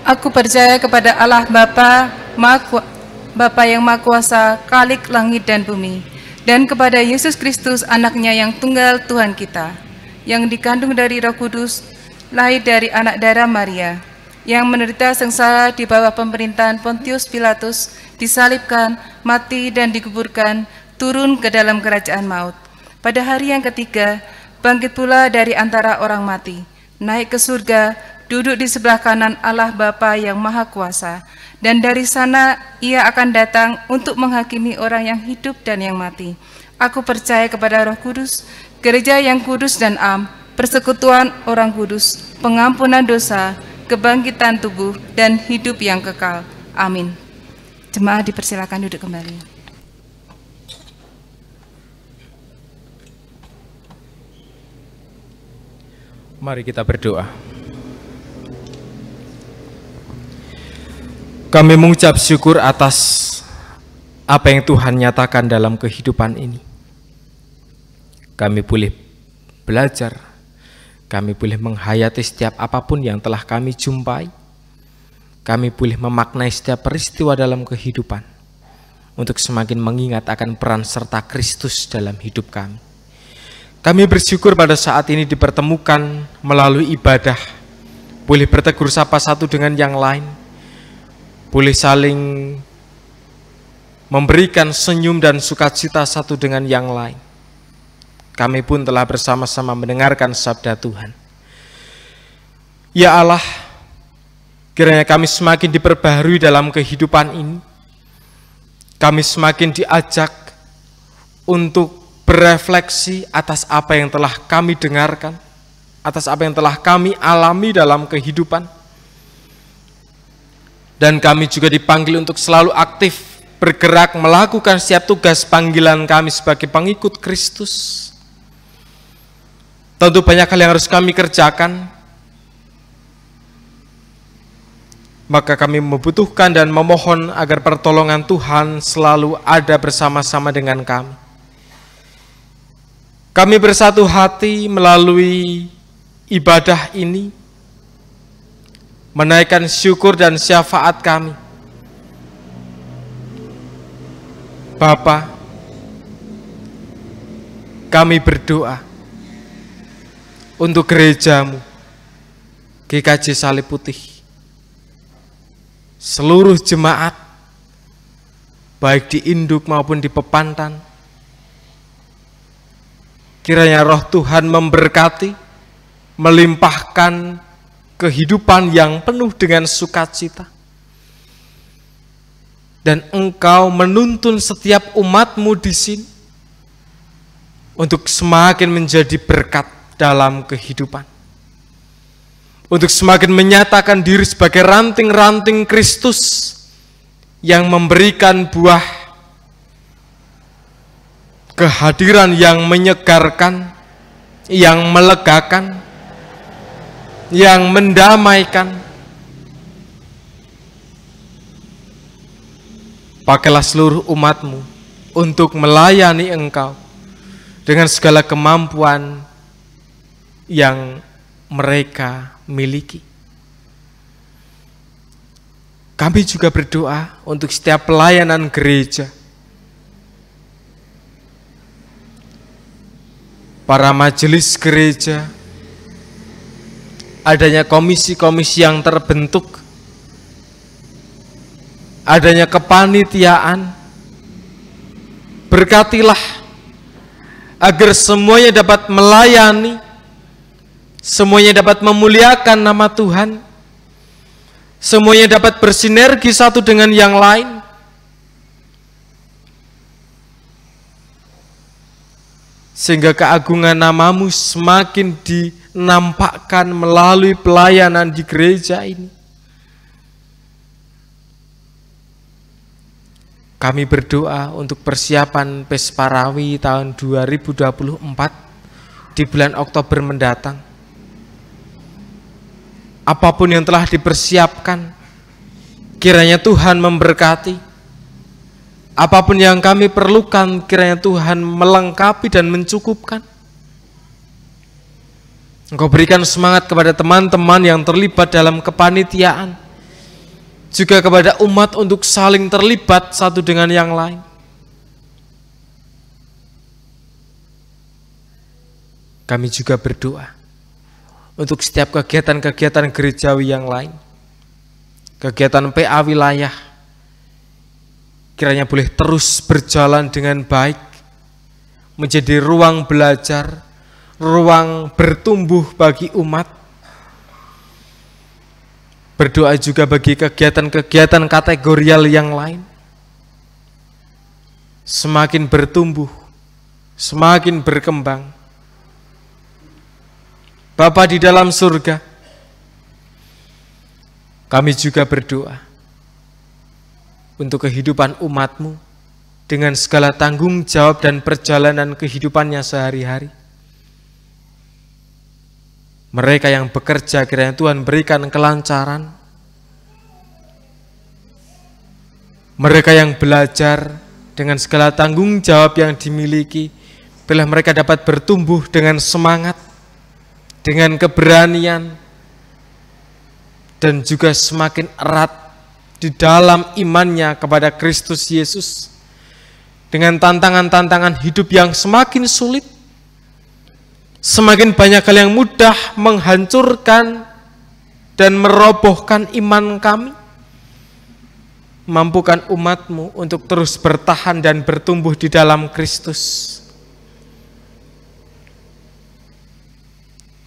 Aku percaya kepada Allah Bapa yang Maha Kuasa, Khalik langit dan bumi, dan kepada Yesus Kristus, anaknya yang tunggal Tuhan kita, yang dikandung dari Roh Kudus, lahir dari anak darah Maria, yang menderita sengsara di bawah pemerintahan Pontius Pilatus, disalibkan, mati dan dikuburkan, turun ke dalam kerajaan maut. Pada hari yang ketiga, bangkit pula dari antara orang mati, naik ke surga, duduk di sebelah kanan Allah Bapa yang Maha Kuasa, dan dari sana Ia akan datang untuk menghakimi orang yang hidup dan yang mati. Aku percaya kepada Roh Kudus, gereja yang kudus dan am, persekutuan orang kudus, pengampunan dosa, kebangkitan tubuh, dan hidup yang kekal. Amin. Jemaat dipersilakan duduk kembali. Mari kita berdoa. Kami mengucap syukur atas apa yang Tuhan nyatakan dalam kehidupan ini. Kami boleh belajar, kami boleh menghayati setiap apapun yang telah kami jumpai. Kami boleh memaknai setiap peristiwa dalam kehidupan untuk semakin mengingat akan peran serta Kristus dalam hidup kami. Kami bersyukur pada saat ini dipertemukan melalui ibadah, boleh bertegur sapa satu dengan yang lain, boleh saling memberikan senyum dan sukacita satu dengan yang lain. Kami pun telah bersama-sama mendengarkan sabda Tuhan. Ya Allah, kiranya kami semakin diperbaharui dalam kehidupan ini. Kami semakin diajak untuk berefleksi atas apa yang telah kami dengarkan, atas apa yang telah kami alami dalam kehidupan. Dan kami juga dipanggil untuk selalu aktif, bergerak, melakukan setiap tugas panggilan kami sebagai pengikut Kristus. Tentu banyak hal yang harus kami kerjakan, maka kami membutuhkan dan memohon agar pertolongan Tuhan selalu ada bersama-sama dengan kami. Kami bersatu hati melalui ibadah ini, menaikkan syukur dan syafaat kami. Bapa, kami berdoa untuk gereja-Mu, GKJ Salib Putih, seluruh jemaat, baik di induk maupun di pepantan. Kiranya Roh Tuhan memberkati, melimpahkan kehidupan yang penuh dengan sukacita. Dan Engkau menuntun setiap umat-Mu di sini untuk semakin menjadi berkat dalam kehidupan, untuk semakin menyatakan diri sebagai ranting-ranting Kristus yang memberikan buah kehadiran yang menyegarkan, yang melegakan, yang mendamaikan. Pakailah seluruh umat-Mu untuk melayani Engkau dengan segala kemampuan yang mereka miliki. Kami juga berdoa untuk setiap pelayanan gereja, para majelis gereja, adanya komisi-komisi yang terbentuk, adanya kepanitiaan. Berkatilah agar semuanya dapat melayani, semuanya dapat memuliakan nama Tuhan, semuanya dapat bersinergi satu dengan yang lain, sehingga keagungan nama-Mu semakin dinampakkan melalui pelayanan di gereja ini. Kami berdoa untuk persiapan Pesparawi tahun 2024 di bulan Oktober mendatang. Apapun yang telah dipersiapkan, kiranya Tuhan memberkati, Apapun yang kami perlukan, kiranya Tuhan melengkapi dan mencukupkan. Engkau berikan semangat kepada teman-teman yang terlibat dalam kepanitiaan, juga kepada umat untuk saling terlibat satu dengan yang lain. Kami juga berdoa untuk setiap kegiatan-kegiatan gerejawi yang lain, kegiatan PA wilayah, kiranya boleh terus berjalan dengan baik, menjadi ruang belajar, ruang bertumbuh bagi umat. Berdoa juga bagi kegiatan-kegiatan kategorial yang lain, semakin bertumbuh, semakin berkembang. Bapa di dalam surga, kami juga berdoa untuk kehidupan umat-Mu dengan segala tanggung jawab dan perjalanan kehidupannya sehari-hari. Mereka yang bekerja, kiranya Tuhan berikan kelancaran. Mereka yang belajar dengan segala tanggung jawab yang dimiliki, biarlah mereka dapat bertumbuh dengan semangat, dengan keberanian, dan juga semakin erat di dalam imannya kepada Kristus Yesus. Dengan tantangan-tantangan hidup yang semakin sulit, semakin banyak hal yang mudah menghancurkan dan merobohkan iman kami. Mampukan umat-Mu untuk terus bertahan dan bertumbuh di dalam Kristus.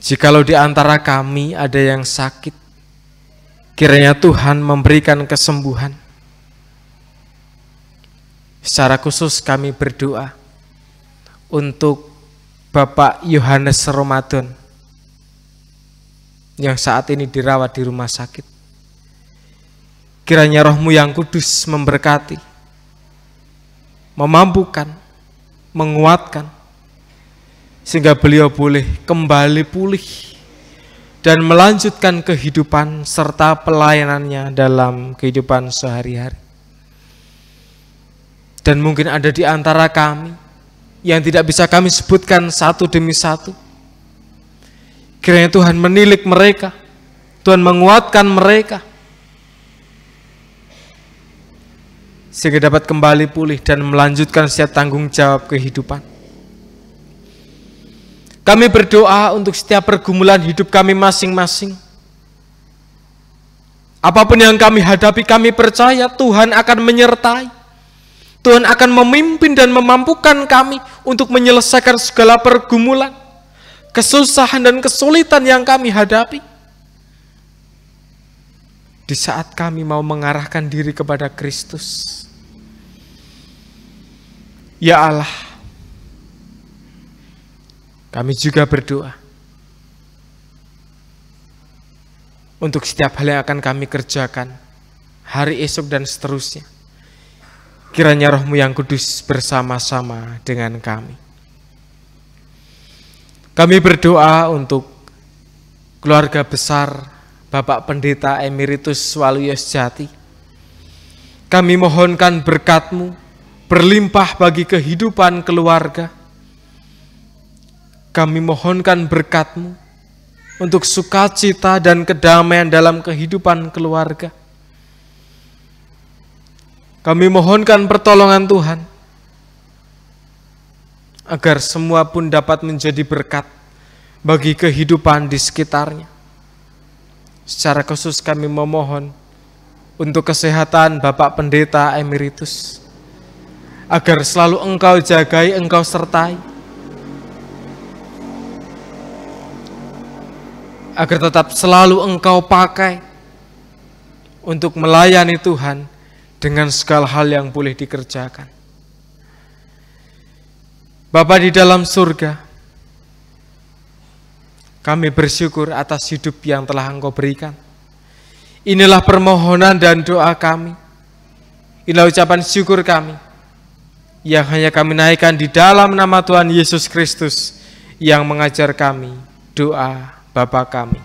Jikalau di antara kami ada yang sakit, kiranya Tuhan memberikan kesembuhan. Secara khusus kami berdoa untuk Bapak Yohanes Ramadan yang saat ini dirawat di rumah sakit. Kiranya Roh-Mu yang kudus memberkati, memampukan, menguatkan, sehingga beliau boleh kembali pulih dan melanjutkan kehidupan serta pelayanannya dalam kehidupan sehari-hari. Dan mungkin ada di antara kami yang tidak bisa kami sebutkan satu demi satu. Kiranya Tuhan menilik mereka, Tuhan menguatkan mereka, sehingga dapat kembali pulih dan melanjutkan setiap tanggung jawab kehidupan. Kami berdoa untuk setiap pergumulan hidup kami masing-masing. Apapun yang kami hadapi, kami percaya Tuhan akan menyertai. Tuhan akan memimpin dan memampukan kami untuk menyelesaikan segala pergumulan, kesusahan dan kesulitan yang kami hadapi. Di saat kami mau mengarahkan diri kepada Kristus. Ya Allah, kami juga berdoa untuk setiap hal yang akan kami kerjakan hari esok dan seterusnya. Kiranya Roh-Mu yang kudus bersama-sama dengan kami. Kami berdoa untuk keluarga besar Bapak Pendeta Emeritus Waluyo Sejati. Kami mohonkan berkat-Mu berlimpah bagi kehidupan keluarga. Kami mohonkan berkat-Mu untuk sukacita dan kedamaian dalam kehidupan keluarga. Kami mohonkan pertolongan Tuhan, agar semua pun dapat menjadi berkat bagi kehidupan di sekitarnya. Secara khusus kami memohon untuk kesehatan Bapak Pendeta Emeritus, agar selalu Engkau jagai, Engkau sertai, agar tetap selalu Engkau pakai untuk melayani Tuhan dengan segala hal yang boleh dikerjakan. Bapa di dalam surga, kami bersyukur atas hidup yang telah Engkau berikan. Inilah permohonan dan doa kami. Inilah ucapan syukur kami yang hanya kami naikkan di dalam nama Tuhan Yesus Kristus yang mengajar kami doa Bapa kami.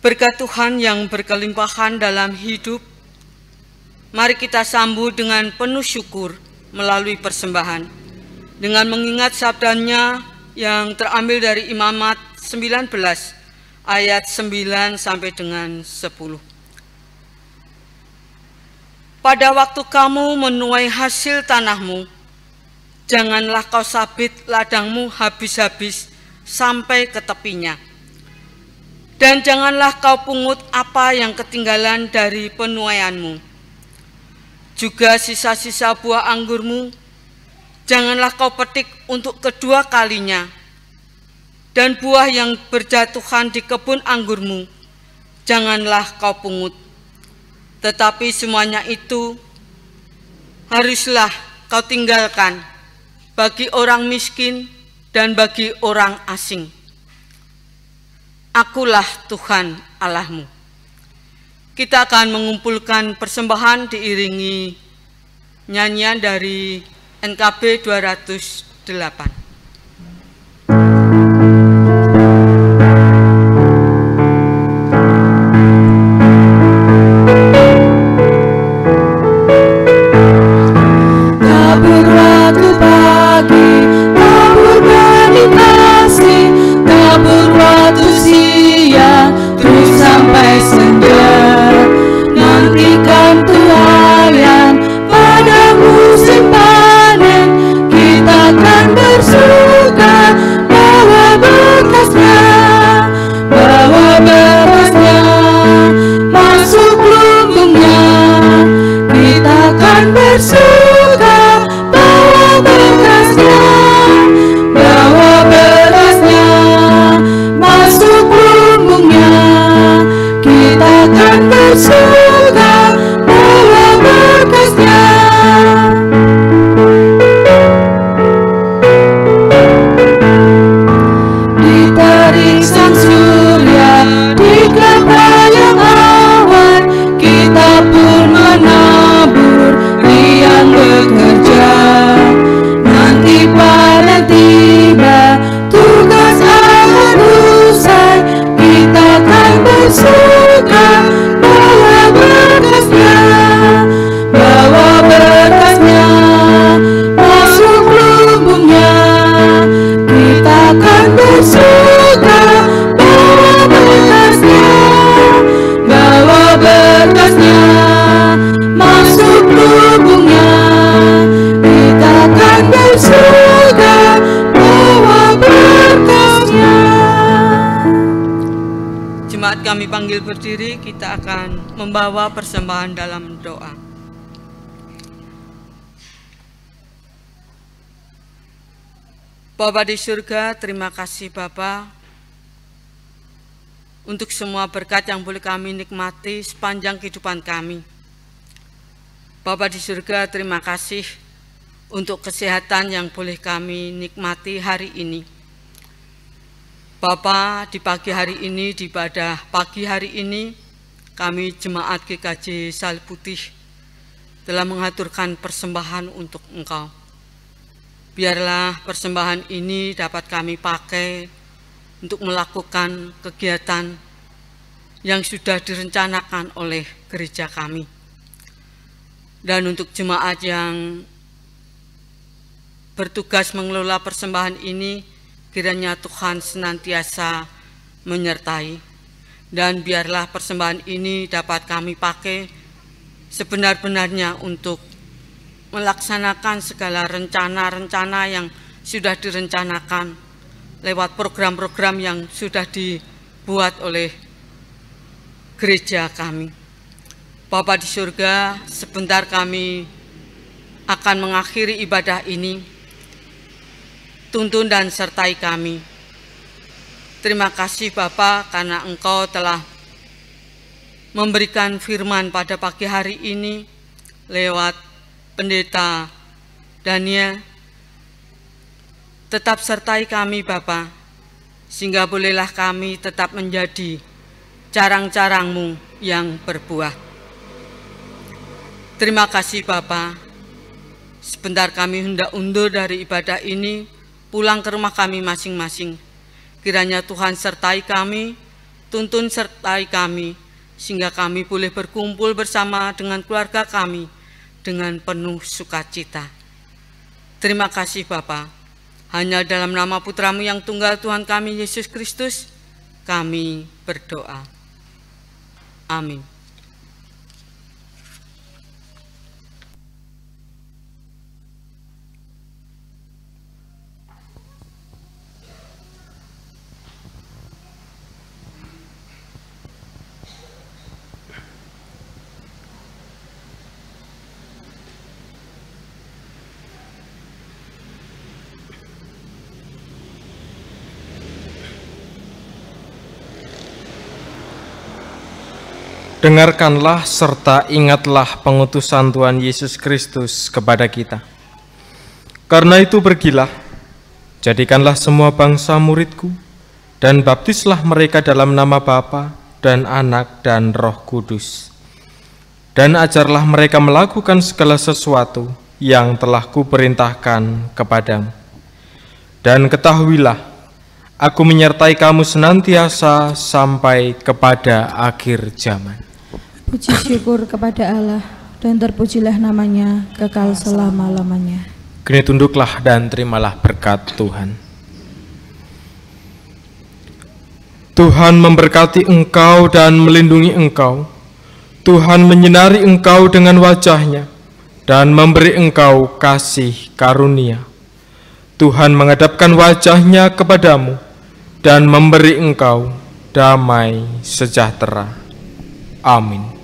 Berkat Tuhan yang berkelimpahan dalam hidup, mari kita sambut dengan penuh syukur melalui persembahan, dengan mengingat sabdanya yang terambil dari Imamat 19 ayat 9 sampai dengan 10. Pada waktu kamu menuai hasil tanahmu, janganlah kau sabit ladangmu habis-habis sampai ke tepinya. Dan janganlah kau pungut apa yang ketinggalan dari penuaianmu. Juga sisa-sisa buah anggurmu, janganlah kau petik untuk kedua kalinya. Dan buah yang berjatuhan di kebun anggurmu, janganlah kau pungut. Tetapi semuanya itu haruslah kau tinggalkan bagi orang miskin dan bagi orang asing. Akulah Tuhan Allahmu. Kita akan mengumpulkan persembahan diiringi nyanyian dari NKB 208. Kami panggil berdiri, kita akan membawa persembahan dalam doa. Bapa di surga, terima kasih Bapa untuk semua berkat yang boleh kami nikmati sepanjang kehidupan kami. Bapa di surga, terima kasih untuk kesehatan yang boleh kami nikmati hari ini. Bapa, di pagi hari ini, di ibadah pagi hari ini, kami jemaat GKJ Salib Putih telah mengaturkan persembahan untuk Engkau. Biarlah persembahan ini dapat kami pakai untuk melakukan kegiatan yang sudah direncanakan oleh gereja kami. Dan untuk jemaat yang bertugas mengelola persembahan ini, kiranya Tuhan senantiasa menyertai, dan biarlah persembahan ini dapat kami pakai sebenar-benarnya untuk melaksanakan segala rencana-rencana yang sudah direncanakan lewat program-program yang sudah dibuat oleh gereja kami. Bapa di surga, sebentar kami akan mengakhiri ibadah ini. Tuntun dan sertai kami. Terima kasih Bapa karena Engkau telah memberikan firman pada pagi hari ini lewat Pendeta Daniel. Tetap sertai kami Bapa, sehingga bolehlah kami tetap menjadi carang-carang-Mu yang berbuah. Terima kasih Bapa. Sebentar kami hendak undur dari ibadah ini, pulang ke rumah kami masing-masing. Kiranya Tuhan sertai kami, tuntun sertai kami, sehingga kami boleh berkumpul bersama dengan keluarga kami dengan penuh sukacita. Terima kasih Bapa. Hanya dalam nama Putra-Mu yang tunggal Tuhan kami Yesus Kristus, kami berdoa. Amin. Dengarkanlah serta ingatlah pengutusan Tuhan Yesus Kristus kepada kita. Karena itu pergilah, jadikanlah semua bangsa muridku, dan baptislah mereka dalam nama Bapa dan Anak dan Roh Kudus. Dan ajarlah mereka melakukan segala sesuatu yang telah kuperintahkan kepadamu. Dan ketahuilah, aku menyertai kamu senantiasa sampai kepada akhir zaman. Puji syukur kepada Allah, dan terpujilah namanya kekal selama-lamanya. Kini tunduklah dan terimalah berkat Tuhan. Tuhan memberkati engkau dan melindungi engkau. Tuhan menyinari engkau dengan wajah-Nya dan memberi engkau kasih karunia. Tuhan menghadapkan wajah-Nya kepadamu dan memberi engkau damai sejahtera. Amin.